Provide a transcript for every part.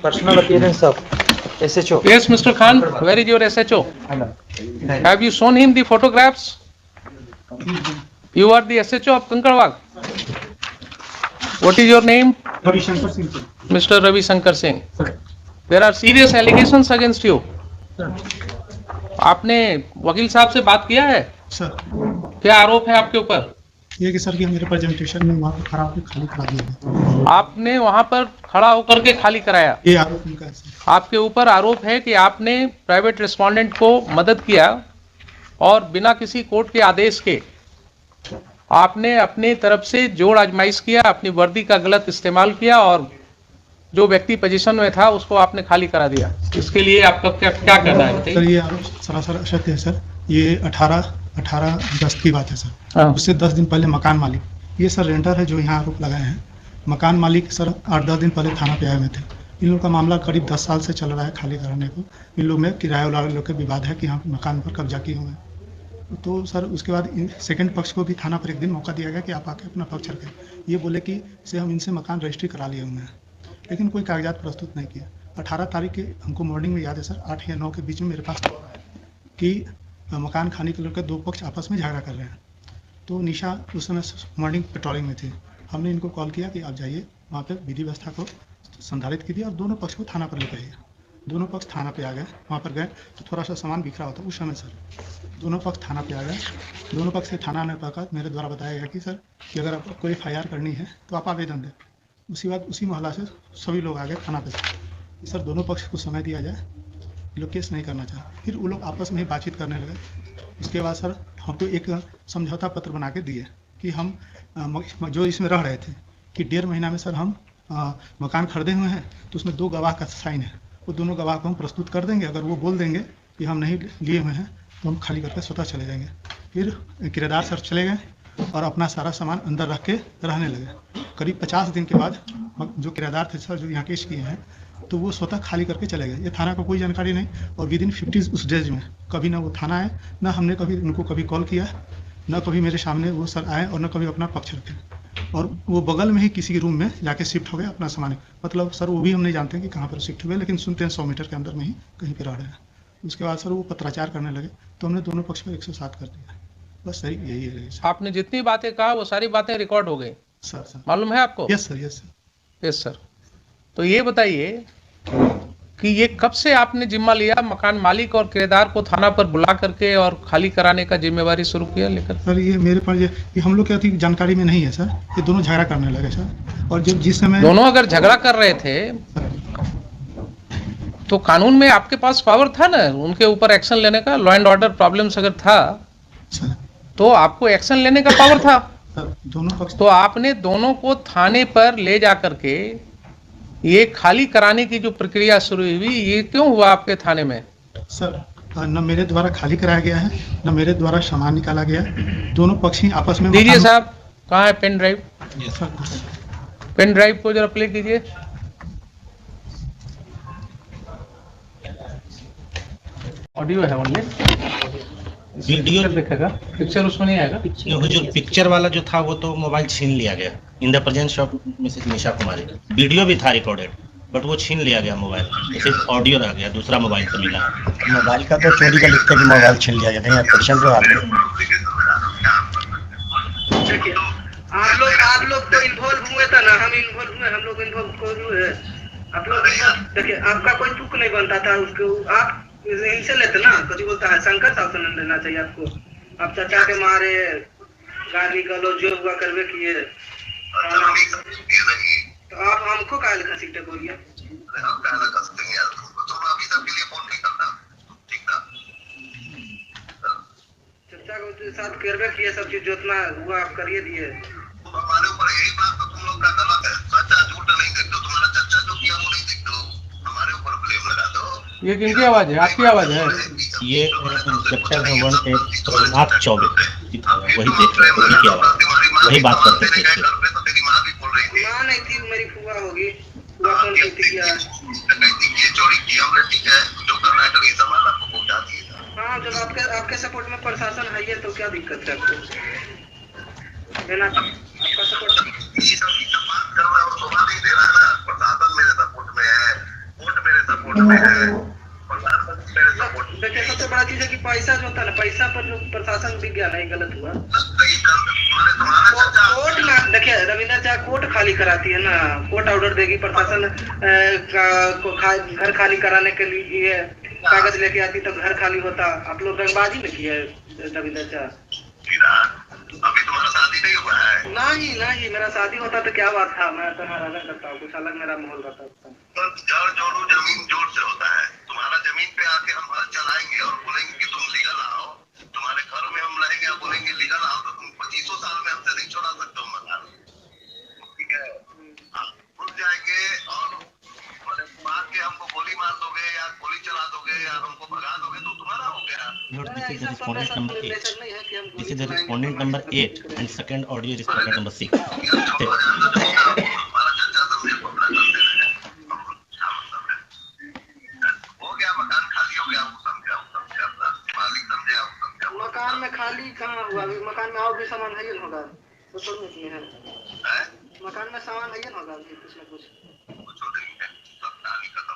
Personal appearance of SHO. Yes, Mr. Khan, where is your SHO? Have you shown him the photographs? You are the SHO of Kankarwag. What is your name? Ravi Shankar Singh. Mr. Ravi Shankar Singh. There are serious allegations against you. आपने वकील साहब से बात किया है? Sir क्या आरोप है आपके ऊपर? ये कि सर कि मेरे प्रेजेंटेशन में वहाँ पर खड़ा होकर खाली करा दिया। आपने वहां पर खड़ा होकर के खाली कराया। ये आरोप उनका है सर। आपके ऊपर आरोप है कि आपने प्राइवेट रेस्पोंडेंट को मदद किया और बिना किसी कोर्ट के आदेश के आपने अपनी तरफ से जोड़ आजमाइश किया, अपनी वर्दी का गलत इस्तेमाल किया और जो व्यक्ति पोजीशन में था उसको आपने खाली करा दिया। इसके लिए आपका क्या कहना है? सर ये आरोप सरासर असत्य है सर। ये 18/10 की बात है सर। हाँ। उससे 10 दिन पहले मकान मालिक, ये सर रेंटर है जो यहाँ आरोप लगाए हैं। मकान मालिक सर 8-10 दिन पहले थाना पे आए हुए थे। इन लोग का मामला करीब 10 साल से चल रहा है खाली कराने को। इन लोग में किराया वाले लोग के विवाद है कि हम मकान पर कब्जा किए हुए हैं। तो सर उसके बाद सेकंड पक्ष को भी थाना पर एक दिन मौका दिया गया कि आप आके अपना पक्ष रखें। ये बोले कि से हम इनसे मकान रजिस्ट्री करा लिए हुए हैं, लेकिन कोई कागजात प्रस्तुत नहीं किया। 18 तारीख के हमको मॉर्निंग में याद है सर 8 या 9 के बीच में मेरे पास कि मकान खाने के लेकर दो पक्ष आपस में झगड़ा कर रहे हैं। तो निशा उस समय मॉर्निंग पेट्रोलिंग में थी। हमने इनको कॉल किया कि आप जाइए वहाँ पे विधि व्यवस्था को संधारित कीजिए और दोनों पक्ष को थाना पर लेकर आइए। दोनों पक्ष थाना पे आ गए। वहाँ पर गए तो थोड़ा सा सामान बिखरा होता उस समय सर दोनों पक्ष थाना पे आ गए। दोनों पक्ष से थाना आने पर मेरे द्वारा बताया गया कि सर कि अगर आपको कोई FIR करनी है तो आप आवेदन दें। उसी बात उसी मोहल्ला से सभी लोग आ गए थाना पे कि सर दोनों पक्ष को समय दिया जाए, ये लोग केस नहीं करना चाहते। फिर वो लोग आपस में ही बातचीत करने लगे। उसके बाद सर हमको एक समझौता पत्र बना के दिए कि हम जो इसमें रह रहे थे कि 1.5 महीना में सर हम मकान खरीदे हुए हैं, तो उसमें 2 गवाह का साइन है। वो दोनों गवाह को हम प्रस्तुत कर देंगे। अगर वो बोल देंगे कि हम नहीं लिए हुए हैं तो हम खाली करके स्वतः चले जाएंगे। फिर किराएदार सर चले गए और अपना सारा सामान अंदर रख के रहने लगे। करीब 50 दिन के बाद जो किराएदार थे सर जो यहाँ केस किए हैं तो वो स्वतः खाली करके चले गए। ये थाना को कोई जानकारी नहीं और विदिन 50 उस डेज में कभी ना वो थाना आए, ना हमने कभी उनको कभी कॉल किया, ना कभी मेरे सामने वो सर आए और ना कभी अपना पक्ष रखे। और वो बगल में ही किसी रूम में जाके शिफ्ट हो गए अपना सामान। मतलब सर वो भी हम नहीं जानते कि कहाँ पर शिफ्ट हुए, लेकिन सुनते हैं 100 मीटर के अंदर में ही कहीं पर रह रहे हैं। उसके बाद सर वो पत्राचार करने लगे तो हमने दोनों पक्ष पर 107 कर दिया। बस सही यही है सर। आपने जितनी बातें कहा वो सारी बातें रिकॉर्ड हो गई सर मालूम है आपको? Yes sir, yes sir. Yes sir. तो ये बताइए कि ये कब से आपने जिम्मा लिया, मकान मालिक और किराएदार को थाना पर बुला करके और खाली कराने का जिम्मेवारी शुरू किया लेकर? सर ये मेरे पास ये हम लोग की जानकारी में नहीं है सर। ये दोनों झगड़ा करने लगे सर। और जब जिस समय दोनों अगर झगड़ा कर रहे थे तो कानून में आपके पास पावर था ना उनके ऊपर एक्शन लेने का। लॉ एंड ऑर्डर प्रॉब्लम्स अगर था सर तो आपको एक्शन लेने का पावर था। सर दोनों पक्ष तो आपने दोनों को थाने पर ले जा करके ये खाली कराने की जो प्रक्रिया शुरू हुई ये क्यों हुआ आपके थाने में? सर न मेरे द्वारा खाली कराया गया है, न मेरे द्वारा सामान निकाला गया। दोनों पक्ष ही आपस में दीजिए साहब, कहाँ है pen drive? Sir pen drive को जरा प्ले कीजिए। ऑडियो है ओनली, वीडियो दिखेगा, पिक्चर उसमें नहीं आएगा। वो जो पिक्चर वाला जो था वो तो मोबाइल छीन लिया गया in the presence of Mrs Nisha Kumari. Video भी था रिकॉर्डेड बट वो छीन लिया गया मोबाइल, सिर्फ ऑडियो रह गया, दूसरा मोबाइल तो मिला। मोबाइल का तो चोरी का लिखते कि मोबाइल छीन लिया गया नहीं एप्लीकेशन पे आप लोग तो इन्वॉल्व हुए था ना, हम इन्वॉल्व हुए, हम लोग इन्वॉल्व हुए। आप लोग देखिए आपका कोई तुक नहीं बनता था उसको, आप इनसे लेते ना, कभी बोलता है शंकर साहब से लेना चाहिए आपको। आप चाचा के मारे गाली गलौज जो हुआ करवे किए तो आप हमको काहे लिखा सीटे बोलिए। चाचा को साथ करवे किए, सब चीज जितना हुआ आप करिए दिए। हमारे ऊपर यही बात तो तुम लोग का गलत है। सच्चा झूठ नहीं देखते, तुम्हारा चाचा जो किया वो नहीं देखते, हमारे ऊपर ब्लेम लगा दो। ये किनकी आवाज है? आपकी आवाज है? ये इंस्पेक्टर है 1 चौबे वही देख रहे हैं, की आवाज वही बात करते थे। माँ नहीं थी, मेरी फुआ होगी, फुआ फोन की थी क्या? ये चोरी की हमने, ठीक है, जो करना है कभी सामान आपको पहुंचा दिए। हाँ जब आपके सपोर्ट में प्रशासन है तो क्या दिक्कत है आपको? है ना आपका सपोर्ट ये सब बात कर रहा है और सुना नहीं दे रहा है ना। प्रशासन मेरे सपोर्ट में है, देखिए सबसे बड़ा चीज है कि पैसा जो होता है ना, पैसा पर जो प्रशासन भी गया नहीं, गलत हुआ। कोर्ट ना, देखिए रविंदर चाहे कोर्ट खाली कराती है ना, कोर्ट ऑर्डर देगी, प्रशासन घर खाली कराने के लिए कागज लेके आती तब घर खाली होता। आप लोग रंगबाजी में किए रविंदर चाह। अभी तुम्हारा शादी नहीं हुआ है? नहीं, मेरा शादी होता तो क्या बात था, मैं तो रहना करता हूँ, कुछ अलग मेरा माहौल रहता है। तो जड़ जोड़ू जमीन जोड़ से होता है। तुम्हारा जमीन पे आके हम हल चलाएंगे और बोलेंगे कि तुम लीगल आओ, तुम्हारे घर में हम रहेंगे और बोलेंगे लीगल आओ, तो तुम 25 साल में हमसे नहीं छोड़ा सकते हो मकान, ठीक है? आप घुस जाएंगे और मार के हमको गोली मार दोगे या गोली चला दोगे या हमको भगा दोगे तो तुम्हारा हो गया। This is the respondent number 8. This is the respondent number 8 and second audio respondent number 6. हमारा चर्चा समझे को अपना करते रहे, हो गया मकान खाली हो गया, वो समझा अपना मालिक समझे, आप समझा। मकान में खाली कहाँ हुआ, अभी मकान में और भी सामान है ही होगा, तो छोड़ने की है मकान में सामान है ही होगा अभी कुछ ना कुछ नहीं है, सब कहानी खत्म।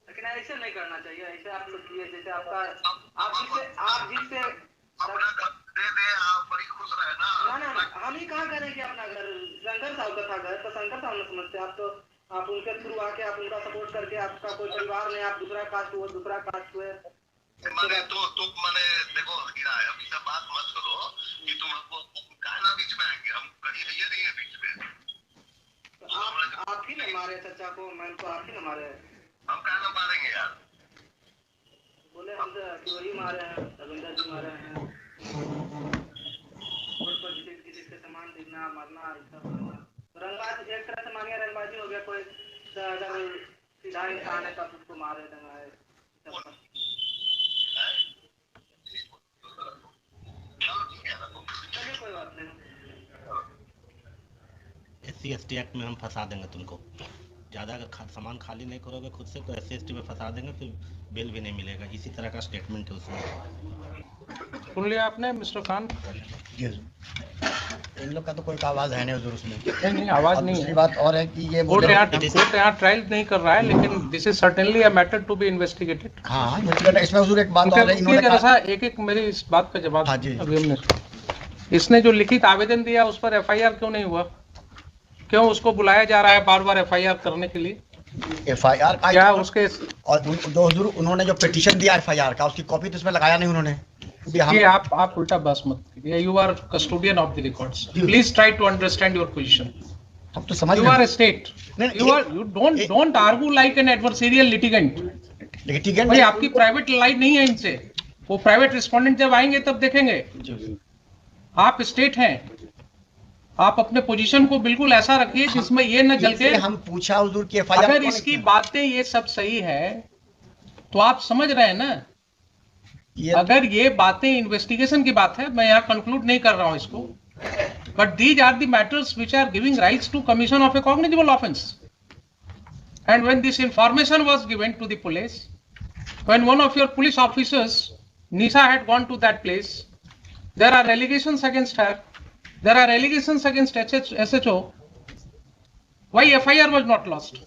लेकिन ऐसे नहीं करना चाहिए, ऐसे आप लोग किए जैसे आपका आप जिससे अपना घर दे दे, आप बड़ी खुश रहे ना। ना हम ही कहाँ करें कि अपना घर, शंकर साहब का था घर, तो शंकर साहब ने समझते आप, तो आप उनके थ्रू आके आप उनका सपोर्ट करके, आपका कोई परिवार नहीं, आप दूसरा कास्ट हुए, दूसरा कास्ट हुए मैंने तो मैंने देखो गिरा है, अभी सब बात मत करो कि तुम हमको कहना बीच में आएंगे, हम कहीं है नहीं है बीच में। तो आप ही ने मारे चाचा को, मैं तो आप ही ने मारे, हम कहना मारेंगे यार, बोले हम तो वही मारे हैं, रविंदर जी मारे हैं, रोड पर किसी के सामान देखना मारना, रंगबाजी एक तरह से मानिए रंगबाजी हो गया, कोई अगर सीधा इंसान है तब उसको मारे दंगाए। चलिए कोई बात नहीं, SC/ST एक्ट में हम फंसा देंगे तुमको। ज़्यादा अगर सामान खाली नहीं करोगे खुद से तो SC/ST में फंसा देंगे, फिर बेल भी नहीं मिलेगा। इसी तरह का स्टेटमेंट है उसमें। सुन लिया आपने मिस्टर खान? इन लोग का तो कोई आवाज है नहीं हुजूर उसमें। नहीं आवाज नहीं दूसरी है। बात और है कि ये कोर्ट यहाँ ट्रायल नहीं कर रहा है, लेकिन this is certainly a matter to be investigated. हाँ इसमें हुजूर एक बात और है, इन्होंने जरा सा कहा एक मेरी इस बात का जवाब। हाँ जी। अभी हमने इसने जो लिखित आवेदन दिया उस पर FIR क्यों नहीं हुआ? क्यों उसको बुलाया जा रहा है बार बार FIR करने के लिए? FIR का क्या उसके और जो हुजूर उन्होंने जो पिटीशन दिया FIR का, उसकी कॉपी तो इसमें लगाया नहीं उन्होंने। ये आप उल्टा बस मत कीजिए। You are custodian of the records, please try to understand your position. हम तो समझ you are a state, you don't argue like an adversarial litigant। Litigant भाई आपकी प्राइवेट लाइफ नहीं है इनसे, वो प्राइवेट रिस्पोंडेंट जब आएंगे तब देखेंगे। आप स्टेट हैं, आप अपने पोजीशन को बिल्कुल ऐसा रखिए जिसमें ये न जल के। हम पूछा हुजूर की FIR अगर इसकी बातें ये सब सही है तो आप समझ रहे हैं ना, अगर ये बातें इन्वेस्टिगेशन की बात है, मैं यहाँ कंक्लूड नहीं कर रहा हूँ इसको, but these are the matters which are giving rights to commission of a cognizable offence. And when this information was given to the police, when one of your police officers Nisha had gone to that place, there are allegations against her, there are allegations against SHO. Why FIR was not lodged?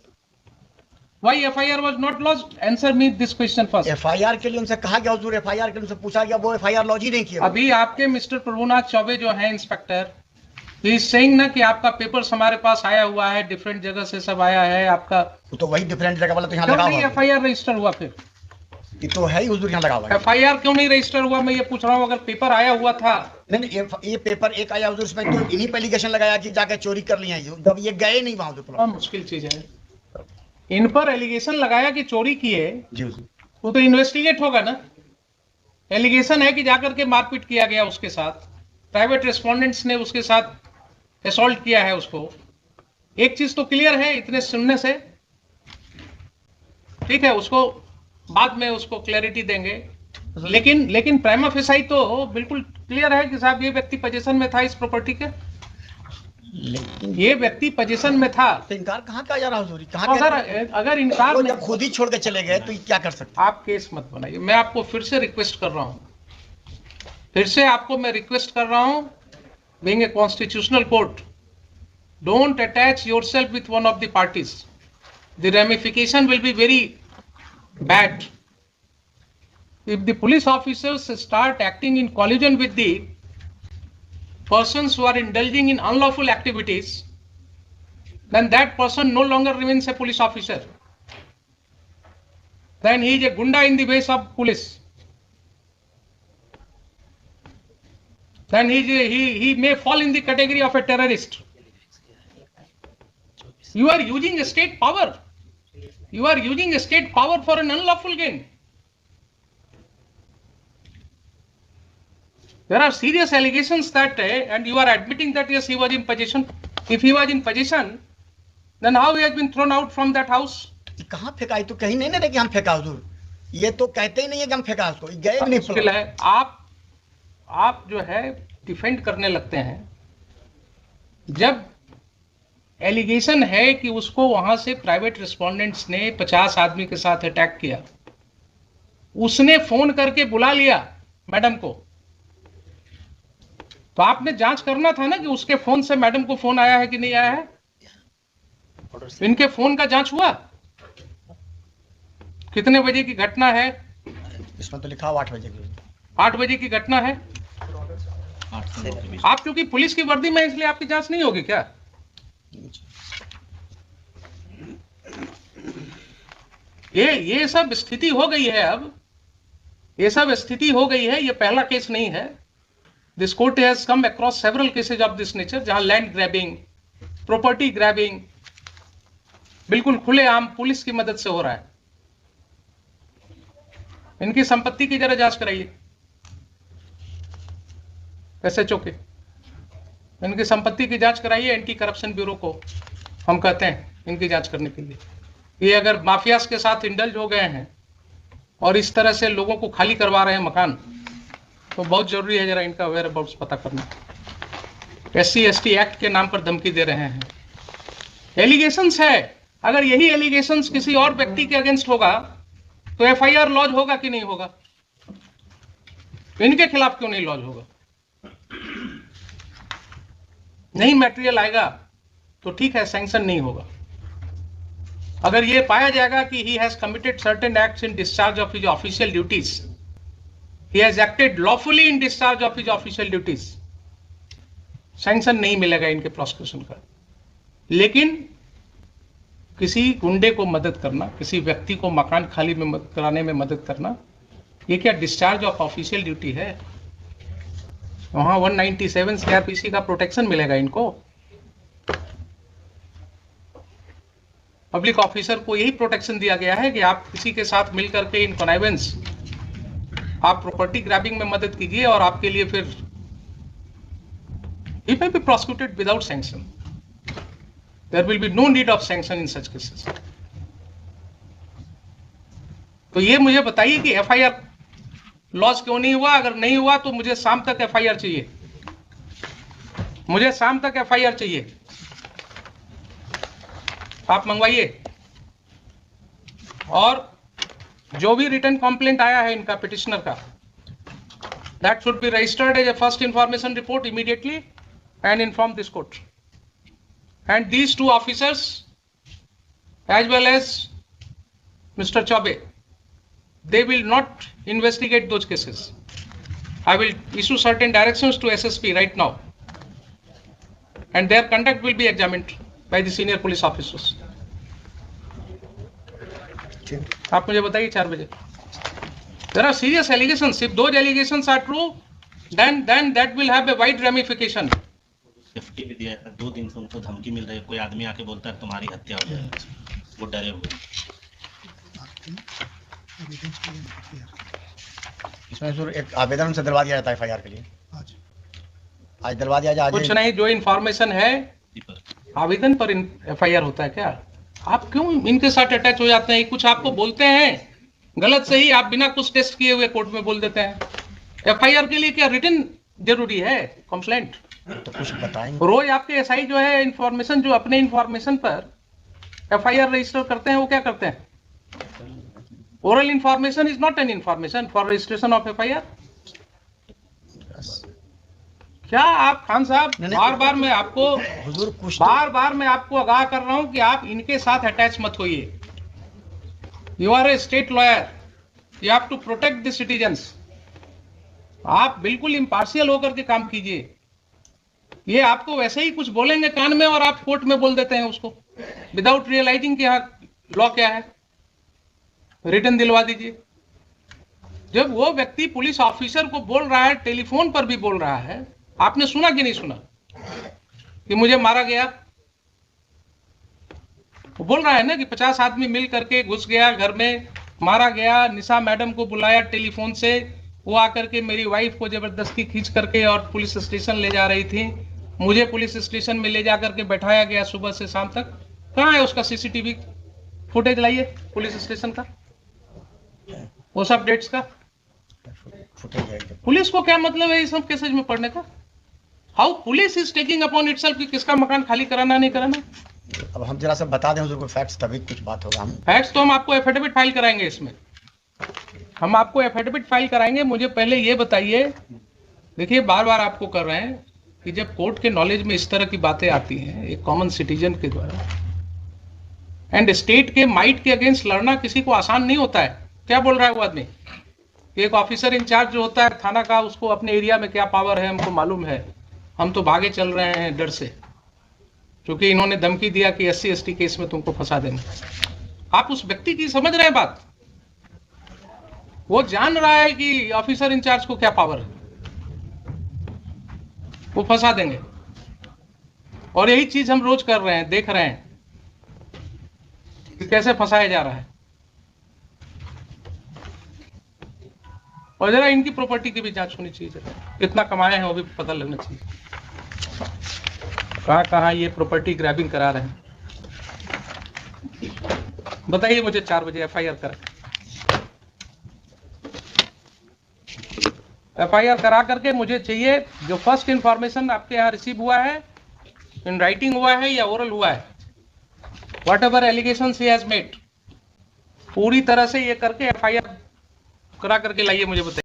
Why FIR was not lodged? Answer me this question first. FIR के लिए उनसे कहा गया हुजूर, FIR के लिए उनसे पूछा गया, वो FIR लॉन्च ही नहीं किया। अभी आपके मिस्टर प्रभुनाथ चौबे जो है इंस्पेक्टर, ही इज सेइंग ना कि आपका पेपर्स हमारे पास आया हुआ है, डिफरेंट जगह से सब आया है आपका। तो वही डिफरेंट जगह वाला तो यहाँ क्यों लगा नहीं हुआ FIR रजिस्टर हुआ? फिर ये तो है ही हुजूर यहाँ लगा हुआ है। FIR क्यों नहीं रजिस्टर हुआ? मैं ये पूछ रहा हूँ। अगर पेपर आया हुआ था, नहीं ये पेपर एक आया हुजूर, इसमें तो इन्हीं पे एलिगेशन लगाया कि जाके चोरी कर लिया, जब ये गए नहीं वहां बहुत पे। मुश्किल चीज है। इन पर एलिगेशन लगाया कि चोरी किए, जी हुजूर। वो तो इन्वेस्टिगेट होगा ना। एलिगेशन है कि जाकर के मारपीट किया गया उसके साथ, प्राइवेट रेस्पोंडेंट्स ने उसके साथ असॉल्ट किया है उसको। एक चीज तो क्लियर है इतने सुनने से, ठीक है, उसको बाद में उसको क्लैरिटी देंगे, लेकिन प्राइमा फेसाई तो बिल्कुल क्लियर है कि साहब ये व्यक्ति पोजीशन में था इस प्रॉपर्टी के, ये व्यक्ति पोजीशन में था। तो इनकार कहाँ का जा रहा हुजूर? हाँ सर, अगर इनकार जब खुद ही छोड़ के चले गए तो क्या कर सकते? आप केस मत बनाइए। मैं आपको फिर से रिक्वेस्ट कर रहा हूँ, फिर से आपको मैं रिक्वेस्ट कर रहा हूँ, being a constitutional court, don't attach yourself with one of the parties. the ramification will be very bad. If the police officers start acting in collusion with the persons who are indulging in unlawful activities, then that person no longer remains a police officer. Then he is a gunda in the ways of police. Then he may fall in the category of a terrorist. You are using a state power. You are using a state power for an unlawful gain. There are serious allegations that, and you are admitting that yes, he was in possession. If he was in possession, then how he has been thrown out from that house? कहाँ फेंका है? तो कहीं नहीं ना रहे कि हम फेंका हुजूर, ये तो कहते ही नहीं है कि हम फेंका उसको, गए भी नहीं। मुश्किल है। आप जो है डिफेंड करने लगते हैं जब एलिगेशन है कि उसको वहां से प्राइवेट रिस्पोंडेंट्स ने 50 आदमी के साथ अटैक किया, उसने फोन करके बुला लिया मैडम को, तो आपने जांच करना था ना कि उसके फोन से मैडम को फोन आया है कि नहीं आया है। इनके फोन का जांच हुआ? कितने बजे की घटना है? इसमें तो लिखा 8 बजे की। 8 बजे की घटना है। आप क्योंकि पुलिस की वर्दी में इसलिए आपकी जांच नहीं होगी क्या? ये सब स्थिति हो गई है। अब ये सब स्थिति हो गई है। ये पहला केस नहीं है। This court has come across several cases of this nature, जहां लैंड ग्रैबिंग, प्रॉपर्टी ग्रैबिंग बिल्कुल खुलेआम पुलिस की मदद से हो रहा है। इनकी संपत्ति की जरा जांच कराइए, एसएचओ के इनकी संपत्ति की जांच कराइए। एंटी करप्शन ब्यूरो को हम कहते हैं इनकी जांच करने के लिए। ये अगर माफियाज के साथ इंडल्ज हो गए हैं और इस तरह से लोगों को खाली करवा रहे हैं मकान, तो बहुत जरूरी है जरा इनका वेयर अबाउट्स पता करना। SC/ST एक्ट के नाम पर धमकी दे रहे हैं। एलिगेशंस है, अगर यही एलिगेशंस किसी और व्यक्ति के अगेंस्ट होगा तो FIR लॉज होगा कि नहीं होगा? इनके खिलाफ क्यों नहीं लॉज होगा? नहीं मटेरियल आएगा तो ठीक है, सैंक्शन नहीं होगा। अगर ये पाया जाएगा कि he has committed certain acts in discharge of his official duties, he has acted lawfully in discharge of his official duties, sanction नहीं मिलेगा इनके प्रोसिक्यूशन का। लेकिन किसी गुंडे को मदद करना, किसी व्यक्ति को मकान खाली में कराने में मदद करना, ये क्या डिस्चार्ज ऑफ ऑफिशियल ड्यूटी है? वहां 197 CRPC का प्रोटेक्शन मिलेगा इनको। पब्लिक ऑफिसर को यही प्रोटेक्शन दिया गया है कि आप किसी के साथ मिलकर के इन कनाइवेंस, आप प्रॉपर्टी ग्रैबिंग में मदद कीजिए और आपके लिए फिर he may be prosecuted without sanction. There will be no need of sanction in such cases. तो ये मुझे बताइए कि FIR लॉस क्यों नहीं हुआ? अगर नहीं हुआ तो मुझे शाम तक FIR चाहिए, मुझे शाम तक FIR चाहिए। आप मंगवाइए। और जो भी रिटर्न कंप्लेंट आया है इनका पिटिशनर का, that should be registered as a first information report immediately and inform this court. And these two officers as well as Mr. Chaube, they will not investigate those cases. I will issue certain directions to SSP right now, and their conduct will be examined by the senior police officers. आप मुझे बताइए 4 बजे। There are serious allegations. If those allegations are true, then that will have a wide ramification. Safety भी दिया है। 2 दिन से उनको धमकी मिल रही है, कोई आदमी आके बोलता है तुम्हारी हत्या हो जाएगी, वो डरे हुए। इसमें सर एक आवेदन से दिलवा दिया जाता है FIR के लिए। आज दिलवा दिया जाए। कुछ नहीं, जो इन्फॉर्मेशन है आवेदन पर FIR होता है क्या? आप क्यों इनके साथ अटैच हो जाते हैं? कुछ आपको बोलते हैं गलत सही, आप बिना कुछ टेस्ट किए हुए कोर्ट में बोल देते हैं। FIR के लिए क्या रिटन जरूरी है? कंप्लेंट तो कुछ बताएंगे। रोज आपके SI जो है इंफॉर्मेशन, जो अपने इंफॉर्मेशन पर FIR रजिस्टर करते हैं, वो क्या करते हैं? Oral information is not an information for registration of FIR। क्या आप खान साहब, नहीं, बार बार मैं आपको हुजूर कुछ तो बार बार मैं आपको आगाह कर रहा हूं कि आप इनके साथ अटैच मत होइए। You are a state lawyer, you have to protect the citizens. आप बिल्कुल इम्पार्शियल होकर के काम कीजिए। ये आपको वैसे ही कुछ बोलेंगे कान में और आप कोर्ट में बोल देते हैं उसको विदाउट रियलाइजिंग कि यहाँ लॉ क्या है। रिटर्न दिलवा दीजिए। जब वो व्यक्ति पुलिस ऑफिसर को बोल रहा है, टेलीफोन पर भी बोल रहा है, आपने सुना कि नहीं सुना कि मुझे मारा गया? वो बोल रहा है ना कि 50 आदमी मिल करके घुस गया घर में, मारा गया। निशा मैडम को बुलाया टेलीफोन से, वो आकर के मेरी वाइफ को जबरदस्ती खींच करके और पुलिस स्टेशन ले जा रही थी। मुझे पुलिस स्टेशन में ले जा करके बैठाया गया सुबह से शाम तक। कहाँ है उसका सीसीटीवी फुटेज? लाइए पुलिस स्टेशन का, वो सब डेट्स का। फुटेज है। पुलिस को क्या मतलब है इस सब केसेज में पढ़ने का? How police is taking upon itself कि किसका मकान खाली कराना नहीं कराना। अब हम जरा सा बता दें हुजूर को फैक्ट्स, तभी कुछ बात होगा। हम फैक्ट्स तो हम आपको एफिडेविट फाइल कराएंगे। इसमें हम आपको एफिडेविट फाइल कराएंगे। मुझे पहले ये बताइए, देखिए बार बार आपको कर रहे हैं कि जब कोर्ट के नॉलेज में इस तरह की बातें आती हैं एक कॉमन सिटीजन के द्वारा, एंड स्टेट के माइट के अगेंस्ट लड़ना किसी को आसान नहीं होता है। क्या बोल रहा है वो आदमी? एक ऑफिसर इंचार्ज जो होता है थाना का, उसको अपने एरिया में क्या पावर है हमको मालूम है। हम तो भागे चल रहे हैं डर से, क्योंकि इन्होंने धमकी दिया कि SC/ST केस में तुमको फंसा देंगे। आप उस व्यक्ति की समझ रहे हैं बात? वो जान रहा है कि ऑफिसर इंचार्ज को क्या पावर है, वो फंसा देंगे। और यही चीज हम रोज कर रहे हैं, देख रहे हैं कि कैसे फंसाया जा रहा है। और जरा इनकी प्रॉपर्टी की भी जांच होनी चाहिए। कितना कमाए हैं वो भी पता लगना चाहिए। कहाँ कहाँ ये प्रॉपर्टी ग्रैबिंग करा रहे हैं, बताइए मुझे। 4 बजे FIR करा, FIR करा करके मुझे चाहिए जो फर्स्ट इंफॉर्मेशन आपके यहाँ रिसीव हुआ है, इन राइटिंग हुआ है या ओरल हुआ है, whatever allegation he has made, पूरी तरह से ये करके FIR करा करके लाइए, मुझे बताइए।